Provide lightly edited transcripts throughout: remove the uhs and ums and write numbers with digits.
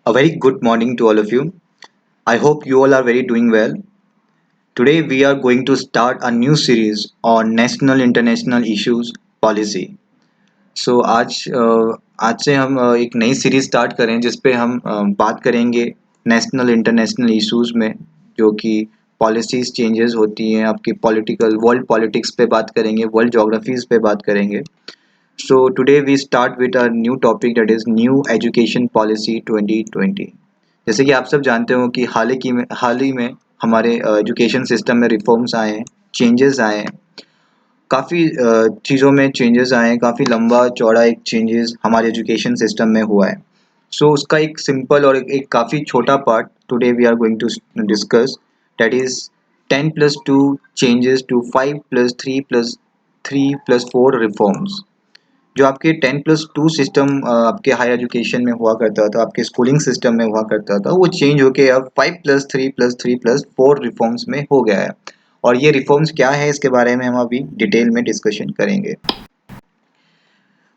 A very good morning to all of you. I hope you all are very doing well. Today we are going to start a new series on national international issues policy. So आज से हम एक नई series start करें जिस पे हम बात करेंगे नेशनल इंटरनेशनल इश्यूज में जो कि पॉलिसीज चेंजेस होती हैं आपकी पॉलिटिकल वर्ल्ड पॉलिटिक्स पे बात करेंगे वर्ल्ड ज्योग्राफीज पे बात करेंगे. So today we start with a new topic that is new education policy 2020. जैसे कि आप सब जानते हो कि हाल ही में हमारे एजुकेशन सिस्टम में रिफॉर्म्स आए हैं, चेंजेस आए हैं, काफ़ी चीज़ों में चेंजेस आए हैं, काफ़ी लंबा चौड़ा एक चेंजेस हमारे एजुकेशन सिस्टम में हुआ है. सो उसका एक सिंपल और एक काफ़ी छोटा part today we are going to discuss, that is 10+2 changes to 5+3+3+4 reforms. जो आपके 10+2 सिस्टम आपके हायर एजुकेशन में हुआ करता था, आपके स्कूलिंग सिस्टम में हुआ करता था, वो चेंज होके अब 5+3+3+4 रिफॉर्म्स में हो गया है. और ये रिफॉर्म्स क्या है इसके बारे में हम अभी डिटेल में डिस्कशन करेंगे.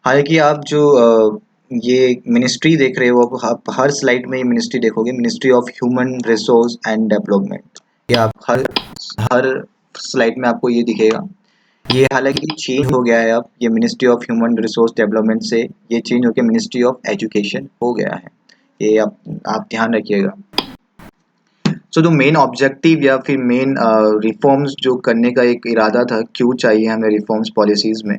हालांकि आप जो ये मिनिस्ट्री देख रहे हो, आप हर स्लाइड में ये मिनिस्ट्री देखोगे, ministry of human resource and development. ये आप हर हर स्लाइड में आपको ये दिखेगा. ये हालांकि चेंज हो गया है, अब ये ministry of human resource development से ये चेंज होकर मिनिस्ट्री ऑफ एजुकेशन हो गया है. ये आप ध्यान रखिएगा. सो जो मेन ऑब्जेक्टिव या फिर मेन रिफॉर्म्स जो करने का एक इरादा था, क्यों चाहिए हमें रिफॉर्म्स पॉलिसीज में,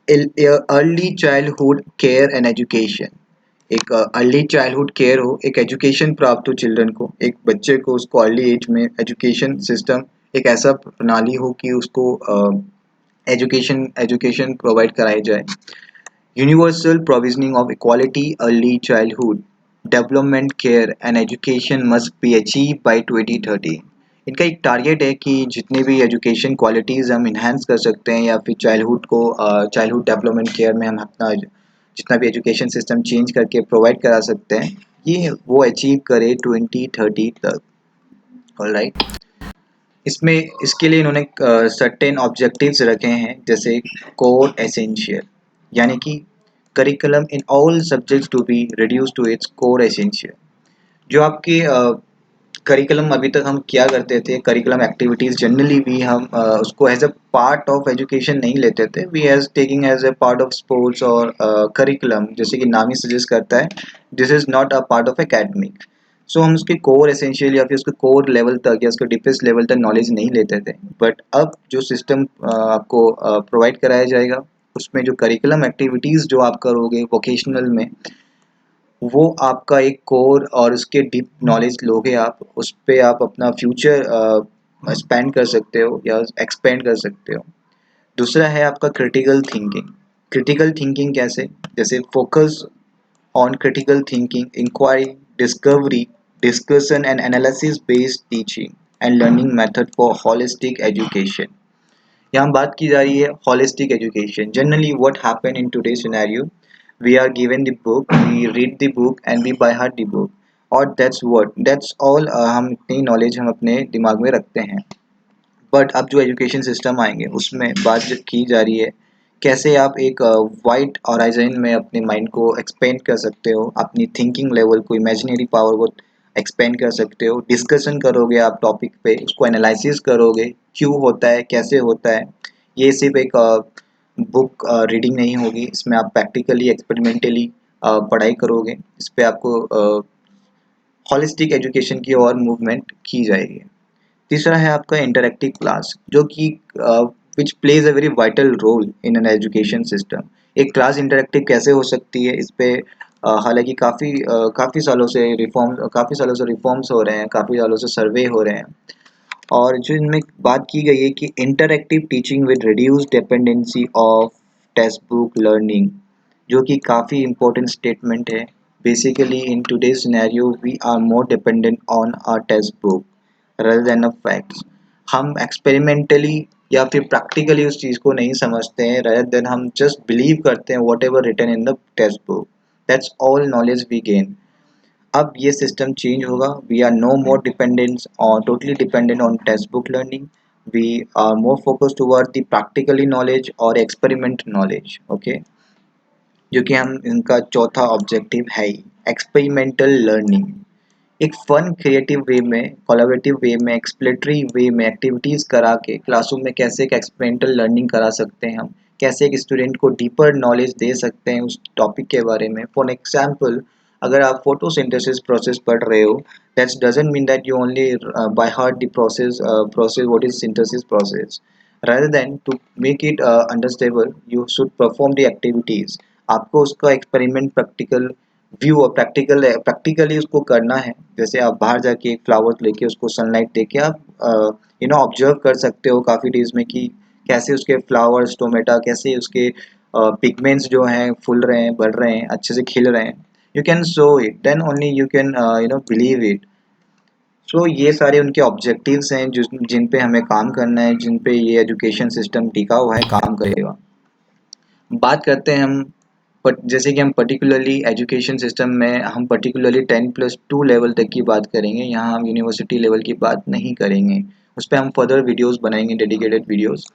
early childhood care and education. एक अर्ली चाइल्डहुड केयर हो, एक एजुकेशन प्राप्त हो चिल्ड्रन को, एक बच्चे को उसको अर्ली एज में एजुकेशन सिस्टम एक ऐसा प्रणाली हो कि उसको एजुकेशन एजुकेशन प्रोवाइड कराई जाए. Universal provisioning of equality early childhood development care and education must be achieve by 2030. इनका एक टारगेट है कि जितने भी एजुकेशन क्वालिटीज़ हम इन्हांस कर सकते हैं या फिर चाइल्डहुड डेवलपमेंट केयर में हम अपना जितना भी एजुकेशन सिस्टम चेंज करके प्रोवाइड करा सकते हैं, ये वो अचीव करे 2030 तक. ऑलराइट. इसमें इसके लिए इन्होंने सर्टेन ऑब्जेक्टिव्स रखे हैं, जैसे कोर एसेंशियल, यानी कि curriculum in all subjects to be reduce to its core essential. जो आपके करिकुलम अभी तक हम क्या करते थे, करिकुलम एक्टिविटीज़ जनरली भी हम उसको as a part of education नहीं लेते थे, we as taking as a part of sports और करिकुलम, जैसे कि नाम ही सजेस्ट करता है, this is not a part of academic. So हम उसके कोर एसेंशियल या फिर उसके कोर लेवल तक या उसके डीपेस्ट लेवल तक नॉलेज नहीं लेते थे. बट अब जो सिस्टम आपको प्रोवाइड कराया जाएगा, उसमें जो करिकुलम एक्टिविटीज़ जो आप करोगे वोकेशनल में, वो आपका एक कोर और उसके डीप नॉलेज लोगे आप, उस पे आप अपना फ्यूचर स्पेंड कर सकते हो या एक्सपेंड कर सकते हो. दूसरा है आपका क्रिटिकल थिंकिंग. क्रिटिकल थिंकिंग कैसे, जैसे focus on critical thinking, inquiry, discovery, discussion and analysis based teaching and learning method for holistic education. यहाँ बात की जा रही है holistic education. Generally what happen in today scenario, we are given the book, we read the book and we by heart the book, और that's all. हम इतनी knowledge हम अपने दिमाग में रखते हैं. बट अब जो एजुकेशन सिस्टम आएंगे उसमें बात जो की जा रही है, कैसे आप एक वाइड हॉराइजन में अपने माइंड को एक्सपेंड कर सकते हो, अपनी थिंकिंग लेवल को, इमेजिनरी पावर को एक्सपेंड कर सकते हो. डिस्कशन करोगे आप टॉपिक पे, उसको एनालिसिस करोगे, क्यों होता है, कैसे होता है. ये सिर्फ एक बुक रीडिंग नहीं होगी, इसमें आप प्रैक्टिकली एक्सपेरिमेंटली पढ़ाई करोगे. इस पे आपको हॉलिस्टिक एजुकेशन की और मूवमेंट की जाएगी. तीसरा है आपका इंटरैक्टिव क्लास, जो कि which plays a very vital role in an education system. एक क्लास इंटरैक्टिव कैसे हो सकती है, इस पे हालांकि काफ़ी सालों से रिफॉर्म्स हो रहे हैं, काफ़ी सालों से सर्वे हो रहे हैं. और जो इनमें बात की गई है कि interactive teaching with reduce dependency of text book learning, जो कि काफ़ी इम्पोर्टेंट स्टेटमेंट है. Basically in today's scenario we are more dependent on our text book rather than of facts. हम एक्सपेरिमेंटली या फिर प्रैक्टिकली उस चीज़ को नहीं समझते हैं, rather than हम जस्ट बिलीव करते हैं whatever written in the text book, that's all knowledge we gain. अब ये सिस्टम चेंज होगा. We are no more dependent on totally dependent on text book learning. We are more focus toward the practically knowledge और experiment knowledge. Okay. जो कि हम इनका चौथा objective है ही, एक्सपेरिमेंटल लर्निंग। एक फन क्रिएटिव वे में, कोलैबोरेटिव वे में, एक्सप्लेटरी वे में एक्टिविटीज़ करा के क्लासरूम में कैसे एक एक्सपेरिमेंटल लर्निंग करा सकते हैं हम, कैसे एक स्टूडेंट को डीपर नॉलेज दे सकते हैं उस टॉपिक के बारे में। फॉर एग्जांपल, अगर आप फोटोसिंथेसिस प्रोसेस पढ़ रहे हो, that doesn't mean that you only by heart the process what is synthesis process. rather than to make it understandable, you should perform the activities। आपको उसका एक्सपेरिमेंट प्रैक्टिकल व्यू और practically उसको करना है। जैसे आप बाहर जाके एक फ्लावर लेके उसको सनलाइट देके आप ऑब्जर्व कर सकते हो काफ़ी डेज में कि कैसे उसके फ्लावर्स टोमेटा कैसे उसके पिगमेंट्स जो हैं फूल रहे हैं, बढ़ रहे हैं, अच्छे से खिल रहे हैं। You can show it, then only you can believe it. So ये सारे उनके ऑब्जेक्टिव्स हैं जिन पे हमें काम करना है, जिन पे ये एजुकेशन सिस्टम टिका हुआ है, काम करेगा। बात करते हैं हम, बट जैसे कि हम पर्टिकुलरली एजुकेशन सिस्टम में हम पर्टिकुलरली 10+2 लेवल तक की बात करेंगे, यहाँ हम यूनिवर्सिटी लेवल की बात नहीं करेंगे। उस पर हम फर्दर वीडियोस बनाएंगे, डेडिकेटेड वीडियोस।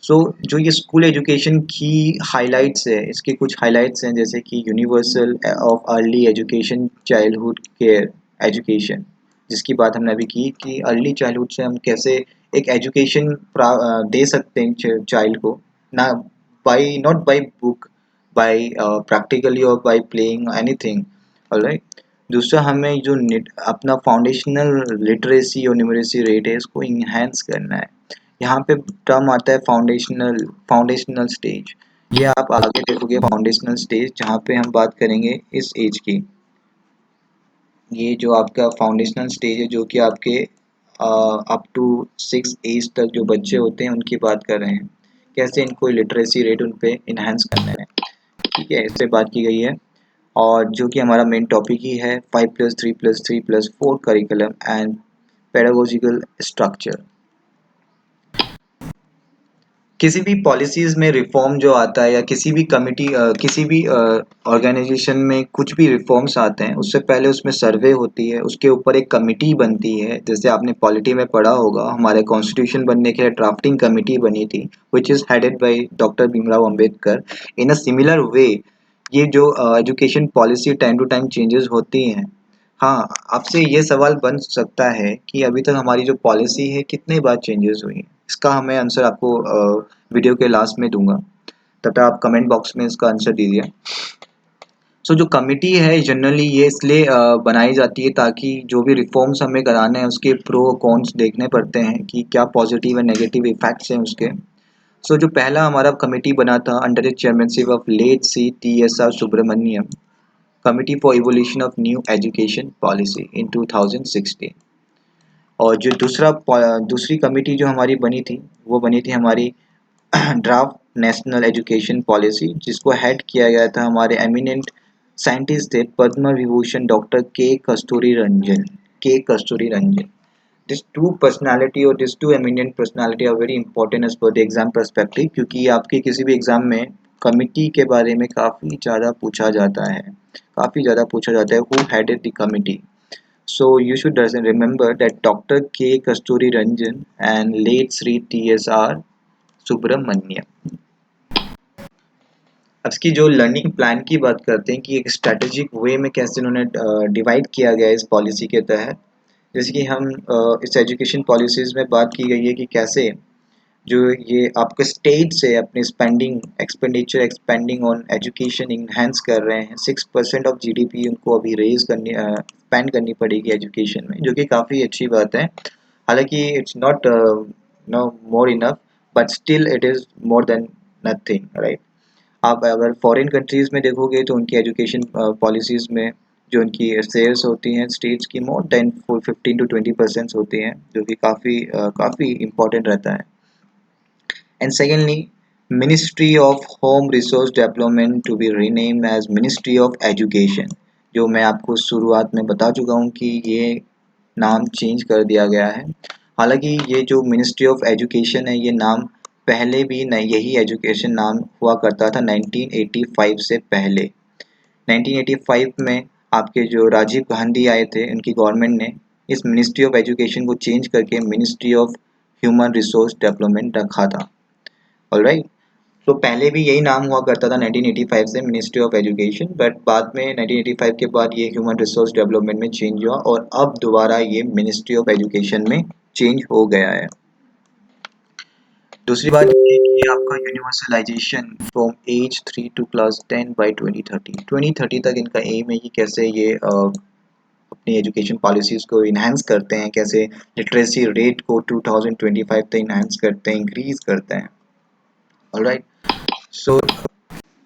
सो जो ये स्कूल एजुकेशन की हाइलाइट्स है, इसके कुछ हाइलाइट्स हैं, जैसे कि universal of early education childhood care education, जिसकी बात हमने अभी की कि अर्ली चाइल्डहुड से हम कैसे एक एजुकेशन दे सकते हैं चाइल्ड को, ना by not by book, by practically और बाय प्लेइंग एनीथिंग। ऑलराइट। दूसरा, हमें जो अपना फाउंडेशनल लिटरेसी और न्यूमरेसी रेट है, इसको इन्हेंस करना है। यहाँ पे टर्म आता है फाउंडेशनल स्टेज। ये आप आगे देखोगे, फाउंडेशनल स्टेज, जहाँ पे हम बात करेंगे इस एज की। ये जो आपका फाउंडेशनल स्टेज है, जो कि आपके अप टू 6 एज तक जो बच्चे होते हैं उनकी बात कर रहे हैं, कैसे इनको लिटरेसी रेट उन पे इन्हांस करना है। ठीक है, इससे बात की गई है। और जो कि हमारा मेन टॉपिक ही है 5+3+3+4 करिकुलम एंड पेडागोजिकल स्ट्रक्चर। किसी भी पॉलिसीज में रिफॉर्म जो आता है, या किसी भी कमिटी किसी भी ऑर्गेनाइजेशन में कुछ भी रिफॉर्म्स आते हैं, उससे पहले उसमें सर्वे होती है, उसके ऊपर एक कमिटी बनती है। जैसे आपने पॉलिटी में पढ़ा होगा, हमारे कॉन्स्टिट्यूशन बनने के लिए ड्राफ्टिंग कमिटी बनी थी, which is headed by doctor Bhimrao Ambedkar. In a similar way, ये जो education policy time to time changes होती हैं। हाँ, आपसे ये सवाल बन सकता है कि अभी तक हमारी जो पॉलिसी है कितने बार चेंजेस हुई है। इसका हमें आंसर आपको वीडियो के लास्ट में दूंगा, तब तक आप कमेंट बॉक्स में इसका आंसर दीजिए। सो जो कमिटी है, जनरली ये इसलिए बनाई जाती है ताकि जो भी रिफॉर्म्स हमें कराने हैं उसके प्रो कॉन्स देखने पड़ते हैं कि क्या पॉजिटिव एंड नेगेटिव इफेक्ट्स हैं उसके। सो जो पहला हमारा कमिटी बना था under the chairmanship of late C.T.S.R. Subramanian, committee for evolution of new education policy in 2016। और जो दूसरी कमिटी जो हमारी बनी थी, वो बनी थी हमारी ड्राफ्ट नेशनल एजुकेशन पॉलिसी, जिसको हेड किया गया था हमारे एमिनेंट साइंटिस्ट थे, पद्म Vibhushan doctor K Kasturirangan. This two personality और this two eminent personality are very important as per the exam perspective, क्योंकि आपके किसी भी एग्जाम में कमिटी के बारे में काफ़ी ज़्यादा पूछा जाता है, who headed the committee. So you should remember that Dr. K. Kasturi Ranjan and late Sri T.S.R. Subramaniam। अब इसकी जो लर्निंग प्लान की बात करते हैं कि एक स्ट्रेटेजिक वे में कैसे इन्होंने डिवाइड किया गया है इस पॉलिसी के तहत। जैसे कि हम इस एजुकेशन पॉलिसीज़ में बात की गई है कि कैसे जो ये आपके स्टेट से अपनी expenditure expanding on education enhance कर रहे हैं। 6% ऑफ GDP उनको अभी रेज करनी स्पेंड करनी पड़ेगी एजुकेशन में, जो कि काफ़ी अच्छी बात है। हालांकि it's not know more enough, but still it is more than nothing, right. आप अगर फॉरेन कंट्रीज़ में देखोगे तो उनकी एजुकेशन पॉलिसीज़ में जो उनकी शेयर्स होती हैं स्टेट्स की, मोर देन 15 to 20% होती हैं, जो कि काफ़ी इम्पोर्टेंट रहता है। And secondly, Ministry of Home Resource Development to be renamed as Ministry of Education, जो मैं आपको शुरुआत में बता चुका हूँ कि ये नाम चेंज कर दिया गया है। हालांकि ये जो मिनिस्ट्री ऑफ एजुकेशन है, ये नाम पहले भी नहीं, यही एजुकेशन नाम हुआ करता था 1985 से पहले। 1985 में आपके जो राजीव गांधी आए थे, उनकी गवर्नमेंट ने इस मिनिस्ट्री ऑफ एजुकेशन को चेंज करके ministry of human resource development रखा था। ऑलराइट। तो पहले भी यही नाम हुआ करता था 1985 से, मिनिस्ट्री ऑफ एजुकेशन, बट बाद में 1985 के बाद ये ह्यूमन रिसोर्स डेवलपमेंट में चेंज हुआ और अब दोबारा ये मिनिस्ट्री ऑफ एजुकेशन में चेंज हो गया है। दूसरी बात ये है कि आपका universalisation from age 3 to class 10 by 2030 तक इनका एम है कि कैसे ये अपनी एजुकेशन पॉलिसीज को इन्हांस करते हैं, कैसे लिटरेसी रेट को 2025 तक इन्हांस करते हैं, इंक्रीज करते हैं। ऑलराइट, सो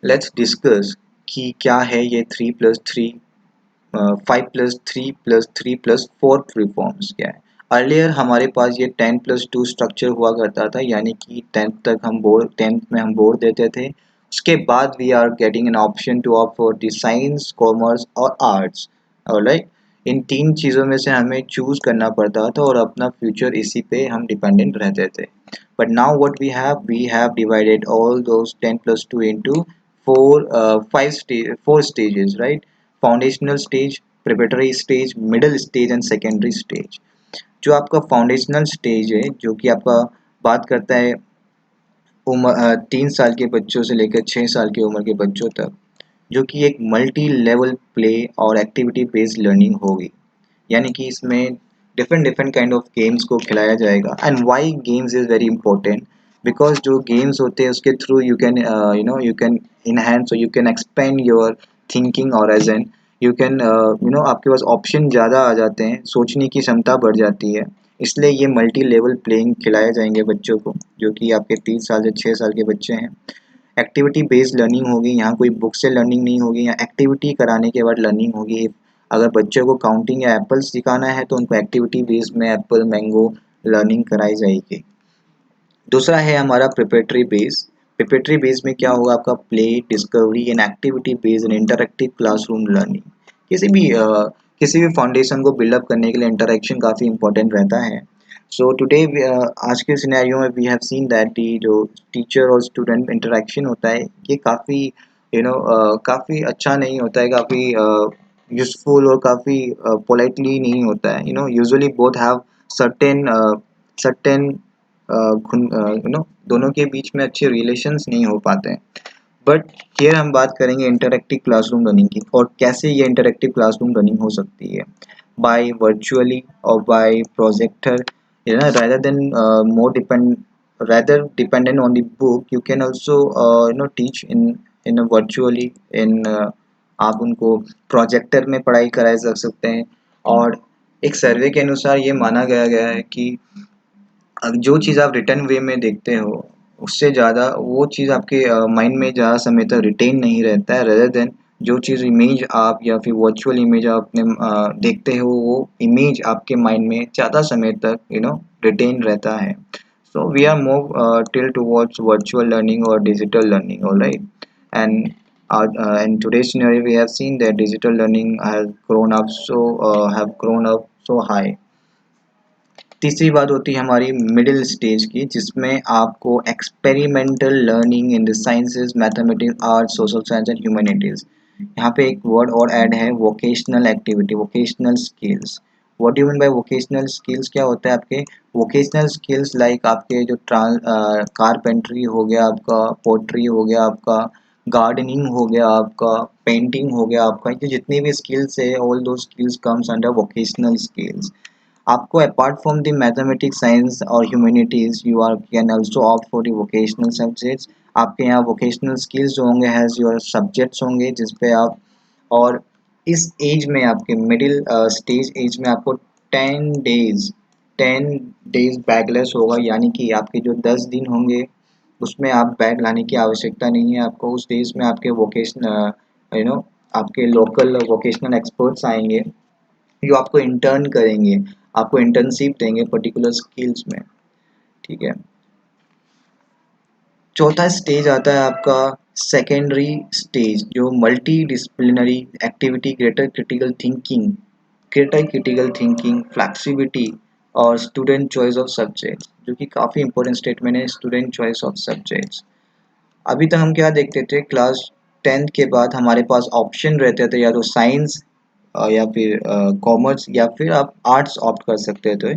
लेट्स डिस्कस कि क्या है ये 3+3 5+3+3+4 रिफॉर्म्स क्या है। अर्लियर हमारे पास ये 10+2 स्ट्रक्चर हुआ करता था, यानी कि 10th में हम बोर्ड देते थे। उसके बाद we are getting an option to opt for the science, commerce और आर्ट्स। ऑलराइट, इन तीन चीज़ों में से हमें चूज करना पड़ता था और अपना फ्यूचर इसी पे हम डिपेंडेंट रहते थे। But now what we have divided all those 10+2 into four stages, right? Foundational stage, preparatory stage, middle stage and secondary stage. जो आपका फाउंडेशनल स्टेज है, जो कि आपका बात करता है 3 साल के बच्चों से लेकर 6 साल की उम्र के बच्चों तक, जो कि एक मल्टी लेवल प्ले और एक्टिविटी बेस्ड लर्निंग होगी। यानी कि इसमें different different kind of games को खिलाया जाएगा। And why games is very important, because जो गेम्स होते हैं उसके थ्रू यू कैन इनहेंस और you can expand your thinking और एजन यू कैन आपके पास ऑप्शन ज़्यादा आ जाते हैं, सोचने की क्षमता बढ़ जाती है। इसलिए ये मल्टी लेवल प्लेइंग खिलाए जाएंगे बच्चों को, जो कि आपके 3 साल से 6 साल के बच्चे हैं। एक्टिविटी बेस्ड लर्निंग होगी, यहाँ कोई बुक से लर्निंग नहीं होगी, यहाँ एक्टिविटी कराने के बाद लर्निंग होगी। अगर बच्चों को काउंटिंग या एप्पल सिखाना है तो उनको एक्टिविटी बेस्ड में एप्पल मैंगो लर्निंग कराई जाएगी। दूसरा है हमारा प्रिपरेटरी बेस। प्रिपरेटरी बेस में क्या होगा, आपका play, discovery and activity based and interactive classroom learning. किसी भी फाउंडेशन को बिल्डअप करने के लिए इंटरेक्शन काफ़ी इंपॉर्टेंट रहता है। सो टुडे आज के सिनेरियो में वी हैव सीन दैट जो टीचर और स्टूडेंट इंटरेक्शन होता है ये काफ़ी काफ़ी अच्छा नहीं होता है, काफ़ी यूजफुल और काफ़ी पोलाइटली नहीं होता है। Usually both have certain certain दोनों के बीच में अच्छे रिलेशंस नहीं हो पाते हैं। बट हियर हम बात करेंगे इंटरैक्टिव क्लासरूम रनिंग की, और कैसे ये इंटरैक्टिव क्लासरूम रनिंग हो सकती है। बाय वर्चुअली और by projector, rather than more rather dependent on the book, you can also teach in a virtually in आप उनको प्रोजेक्टर में पढ़ाई करा सकते हैं। और एक सर्वे के अनुसार ये माना गया है कि जो चीज़ आप रिटर्न वे में देखते हो उससे ज़्यादा वो चीज़ आपके माइंड में ज़्यादा समय तक रिटेन नहीं रहता है, रेदर देन जो चीज़ इमेज आप या फिर वर्चुअल इमेज आप अपने देखते हो वो इमेज आपके माइंड में ज़्यादा समय तक रिटेन रहता है। So we are move till towards virtual learning और digital learning, alright. And in today's scenario we have seen that digital learning has grown up so high. तीसरी बात होती है हमारी मिडिल स्टेज की, जिसमें आपको experimental learning in the sciences, mathematics, art, social science and humanities. यहाँ पे एक वर्ड और ऐड है, vocational activity, vocational skills. What do you mean by vocational skills? क्या होता है आपके वोकेशनल स्किल्स? लाइक आपके जो कारपेंट्री हो गया आपका, पोट्री हो गया आपका, गार्डनिंग हो गया आपका, पेंटिंग हो गया आपका, ये जितनी भी स्किल्स है all those skills comes under vocational skills. आपको apart from the mathematics, science और humanities you are can also opt for the vocational subjects. आपके यहाँ वोकेशनल स्किल्स जो होंगे हैज़ योर सब्जेक्ट्स होंगे जिस पे आप, और इस एज में आपके मिडिल स्टेज एज में आपको 10 डेज 10 डेज बैकलेस होगा, यानी कि आपके जो 10 दिन होंगे उसमें आप बैग लाने की आवश्यकता नहीं है आपको। उस डेज में आपके वोकेशनल आपके लोकल वोकेशनल एक्सपर्ट्स आएंगे जो आपको इंटर्न करेंगे, आपको इंटर्नशिप देंगे पर्टिकुलर स्किल्स में। ठीक है। चौथा स्टेज आता है आपका सेकेंडरी स्टेज, जो multi disciplinary activity, greater critical thinking, flexibility और स्टूडेंट चॉइस ऑफ सब्जेक्ट्स, जो कि काफ़ी इंपॉर्टेंट स्टेटमेंट है, स्टूडेंट चॉइस ऑफ सब्जेक्ट्स। अभी तक हम क्या देखते थे, क्लास 10th के बाद हमारे पास ऑप्शन रहते थे, या तो साइंस या फिर कॉमर्स या फिर आप आर्ट्स ऑप्ट कर सकते थे।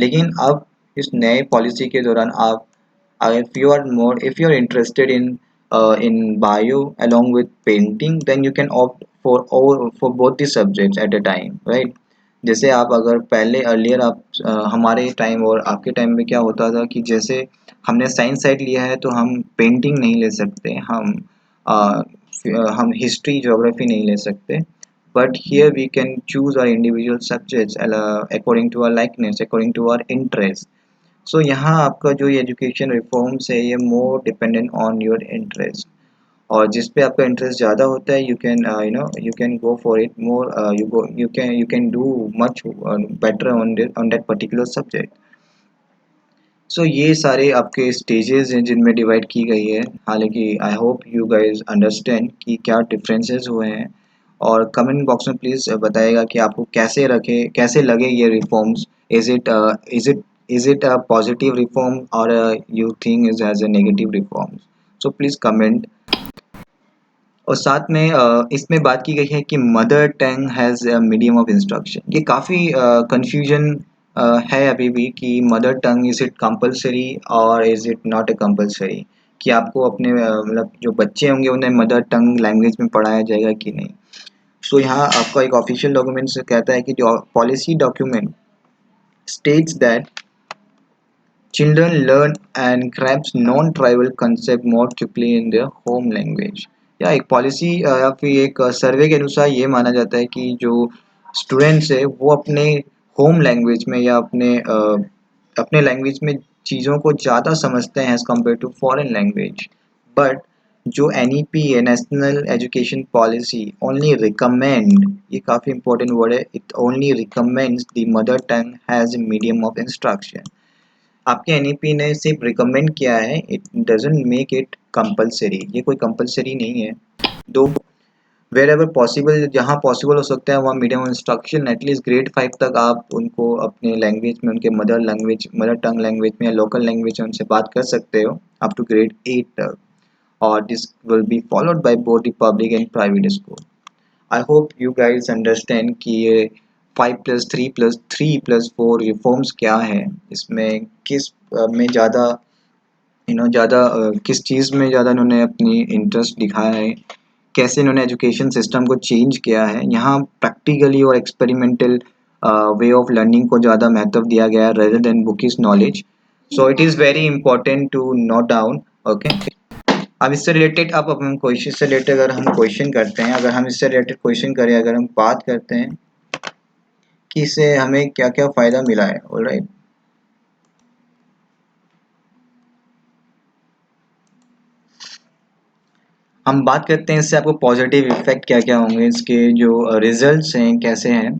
लेकिन अब इस नए पॉलिसी के दौरान if you're interested in bio along with painting, then you can opt for both the subjects at a time, right? जैसे आप अगर पहले अर्लियर आप हमारे टाइम और आपके टाइम में क्या होता था कि जैसे हमने साइंस साइड लिया है तो हम पेंटिंग नहीं ले सकते, हम हिस्ट्री ज्योग्राफी नहीं ले सकते, but here we can choose our individual subjects according to our likeness, according to our interest. सो यहाँ आपका जो ये एजुकेशन रिफॉर्म्स है ये more dependent on your interest, और जिस पे आपका इंटरेस्ट ज़्यादा होता है you can go for it more, you can do much better on that particular subject. So ये सारे आपके स्टेजेस हैं जिनमें डिवाइड की गई है, हालांकि I hope you guys understand कि क्या डिफरेंसेस हुए हैं। और कमेंट बॉक्स में प्लीज़ बताइएगा कि आपको कैसे लगे ये reforms. Is it is it is it a positive reform और you think is as a negative reform. So please comment. और साथ में इसमें बात की गई है कि mother tongue has medium of instruction, ये काफ़ी कंफ्यूजन है अभी भी कि mother tongue is it compulsory और is it not a compulsory, कि आपको अपने मतलब जो बच्चे होंगे उन्हें मदर टंग लैंग्वेज में पढ़ाया जाएगा कि नहीं। सो यहाँ आपका एक ऑफिशियल डॉक्यूमेंट से कहता है कि जो policy document states that children learn and grasp non-tribal concept more quickly in their home language। या एक पॉलिसी या फिर एक सर्वे के अनुसार ये माना जाता है कि जो स्टूडेंट्स है वो अपने होम लैंग्वेज में या अपने लैंग्वेज में चीज़ों को ज़्यादा समझते हैं as compare to foreign language. But जो NEP है, national education policy, only recommend, ये काफ़ी इंपॉर्टेंट वर्ड है, it only recommends the mother tongue has medium of instruction. आपके NEP ने सिर्फ रिकमेंड किया है, it doesn't make it compulsory, ये कोई कंपलसरी नहीं है। दो वेर एवर पॉसिबल, जहाँ पॉसिबल हो सकता है वहाँ मीडियम इंस्ट्रक्शन एटलीस्ट ग्रेड 5 तक आप उनको अपने लैंग्वेज में, उनके मदर टंग लैंग्वेज में या लोकल लैंग्वेज में उनसे बात कर सकते हो अप टू ग्रेड 8 तक, और this will be followed by both the public and private school. I hope you guys understand कि ये 5+3+3+4 रिफॉर्म्स क्या है, इसमें किस में ज़्यादा किस चीज़ में ज़्यादा इन्होंने अपनी इंटरेस्ट दिखाया है, कैसे इन्होंने एजुकेशन सिस्टम को चेंज किया है। यहाँ प्रैक्टिकली और एक्सपेरिमेंटल वे ऑफ लर्निंग को ज़्यादा महत्व दिया गया है rather than bookish knowledge. So it is very important to note down. Okay, अब इससे रिलेटेड अब हम क्वेश्चन से रिलेटेड अगर हम क्वेश्चन करते हैं, अगर हम इससे रिलेटेड क्वेश्चन करें, अगर हम बात करते हैं कि इससे हमें क्या क्या फ़ायदा मिला है। ऑलराइट, हम बात करते हैं इससे आपको पॉजिटिव इफेक्ट क्या क्या होंगे, इसके जो रिजल्ट्स हैं कैसे हैं।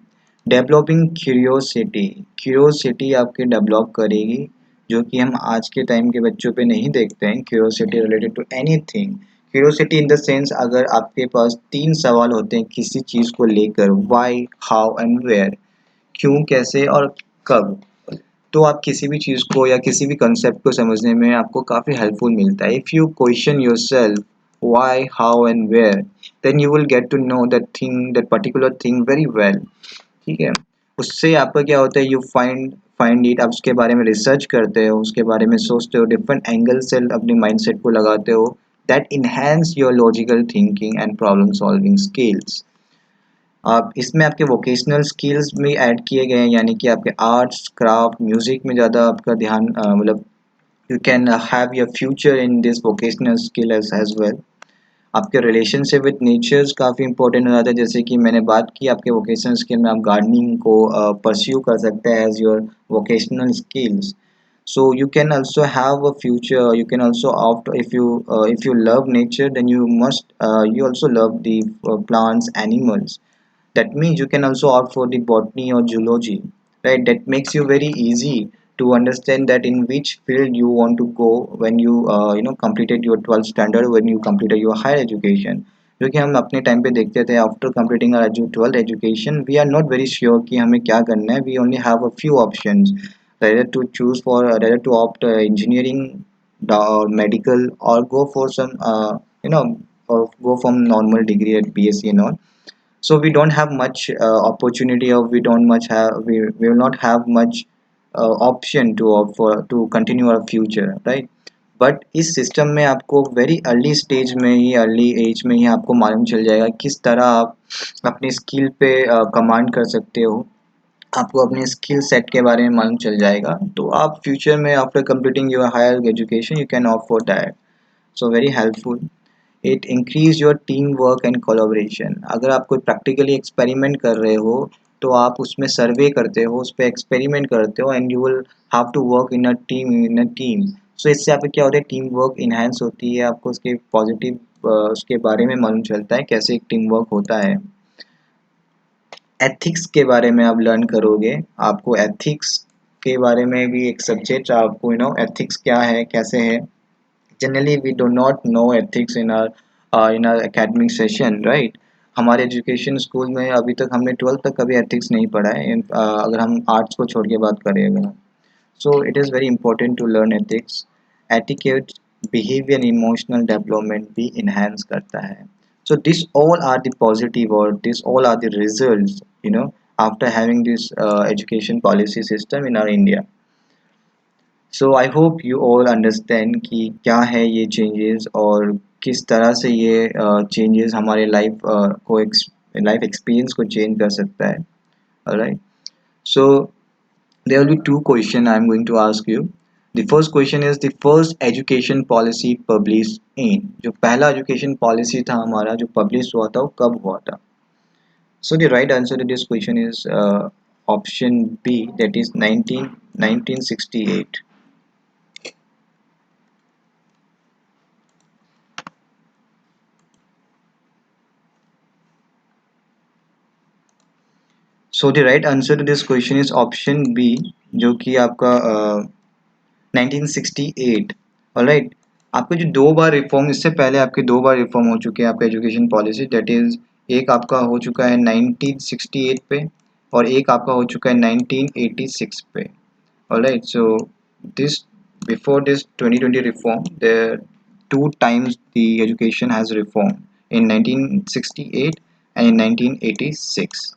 डेवलपिंग क्यूरियोसिटी, क्यूरियोसिटी आपके डेवलप करेगी, जो कि हम आज के टाइम के बच्चों पे नहीं देखते हैं। Curiosity related to anything, curiosity in the sense अगर आपके पास 3 सवाल होते हैं किसी चीज़ को लेकर, वाई, हाउ एंड वेयर, क्यों, कैसे और कब, तो आप किसी भी चीज़ को या किसी भी कंसेप्ट को समझने में आपको काफ़ी हेल्पफुल मिलता है। If you question yourself why, how and where, then you will get to know that particular thing very well. ठीक है, उससे आपका क्या होता है, यू फाइंड इट, आप उसके बारे में रिसर्च करते हो, उसके बारे में सोचते हो, डिफरेंट एंगल से अपने माइंडसेट को लगाते हो, that enhance your logical thinking and problem solving skills. आप इसमें आपके वोकेशनल स्किल्स भी ऐड किए गए हैं, यानी कि आपके आर्ट्स, क्राफ्ट, म्यूजिक में ज़्यादा आपका ध्यान मतलब you can have your future in this vocational skill as well. आपके रिलेशनशिप विद नेचर्स काफ़ी इंपॉर्टेंट हो जाता है, जैसे कि मैंने बात की आपके वोकेशनल स्किल में आप गार्डनिंग को परस्यू कर सकते हैं as your vocational skills. So you can also have a future, you can also opt, if you love nature, then you also love the plants, animals. That means you can also opt for the botany or zoology, right? That makes you very easy to understand that in which field you want to go when you completed your 12th standard, when you completed your higher education। क्योंकि हम अपने time पे देखते थे after completing our 12th education we are not very sure कि हमें क्या करना है, we only have a few options, rather to choose for rather to opt engineering or medical, or go for some you know or go from normal degree at BSc and all। So we don't have much opportunity, or we will not have much option to opt for to continue our future, right? But इस system में आपको very early stage में ही, early as में ही आपको मालूम चल जाएगा किस तरह आप अपनी स्किल पे कमांड कर सकते हो। आपको अपने स्किल सेट के बारे में मालूम चल जाएगा, तो आप फ्यूचर में after completing your higher education you can opt for that. So very helpful. It increase your team work and collaboration. अगर आप कोई प्रैक्टिकली एक्सपेरिमेंट कर रहे हो, तो आप उसमें सर्वे करते हो, उस पर एक्सपेरिमेंट करते हो, and you will have to work in a team. So इससे आपको क्या होता है, टीम वर्क इन्हेंस होती है, आपको उसके पॉजिटिव उसके बारे में मालूम चलता है कैसे एक टीम वर्क होता है। एथिक्स के बारे में आप लर्न करोगे, आपको एथिक्स के बारे में भी एक सब्जेक्ट, आपको एथिक्स क्या है, कैसे है। Generally we do not know ethics in our academic session, right. हमारे एजुकेशन स्कूल में अभी तक हमने 12th तक कभी एथिक्स नहीं पढ़ा है, अगर हम आर्ट्स को छोड़ के बात करें अगर। So it is very important to learn ethics. Etiquette, behavior and emotional development भी enhance करता है. So this all are the positive, or this all are the results, after having this education policy system in our India. So I hope you all understand कि क्या है ये changes और किस तरह से ये changes हमारे लाइफ एक्सपीरियंस को change कर सकता है. Alright. So there will be two questions I'm going to ask you. The first question is the first education policy published in. जो पहला education policy था हमारा जो publish हुआ था वो कब हुआ था? So the right answer to this question is option B, that is 1968. So the right answer to this question is option B, जो कि आपका 1968। ऑलराइट। आपके जो दो बार रिफॉर्म, इससे पहले आपके दो बार रिफॉर्म हो चुके हैं आपका एजुकेशन पॉलिसी, दैट इज एक आपका हो चुका है 1968 पे, और एक आपका हो चुका है 1986 पे। Alright. So this before this 2020 reform, there two times the education has reformed, in 1968 and in 1986.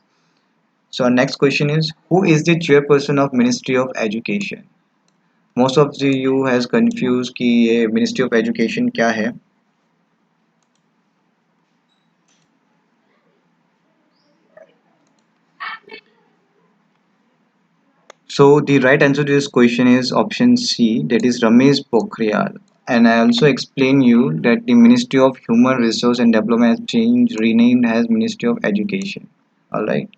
So our next question is, who is the chairperson of Ministry of Education? Most of the you has confuse कि ये ministry of education क्या है। So the right answer to this question is option C, that is Ramesh Pokhriyal. And I also explain you that the Ministry of Human Resource and Development has changed, renamed as Ministry of Education. Alright.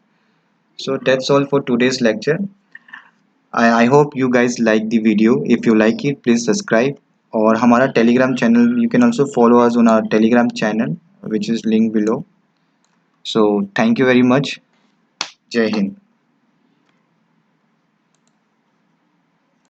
So that's all for today's lecture. I hope you guys like the video. If you like it, please subscribe. और हमारा Telegram channel, you can also follow us on our Telegram channel, which is linked below. So thank you very much. जय हिंद।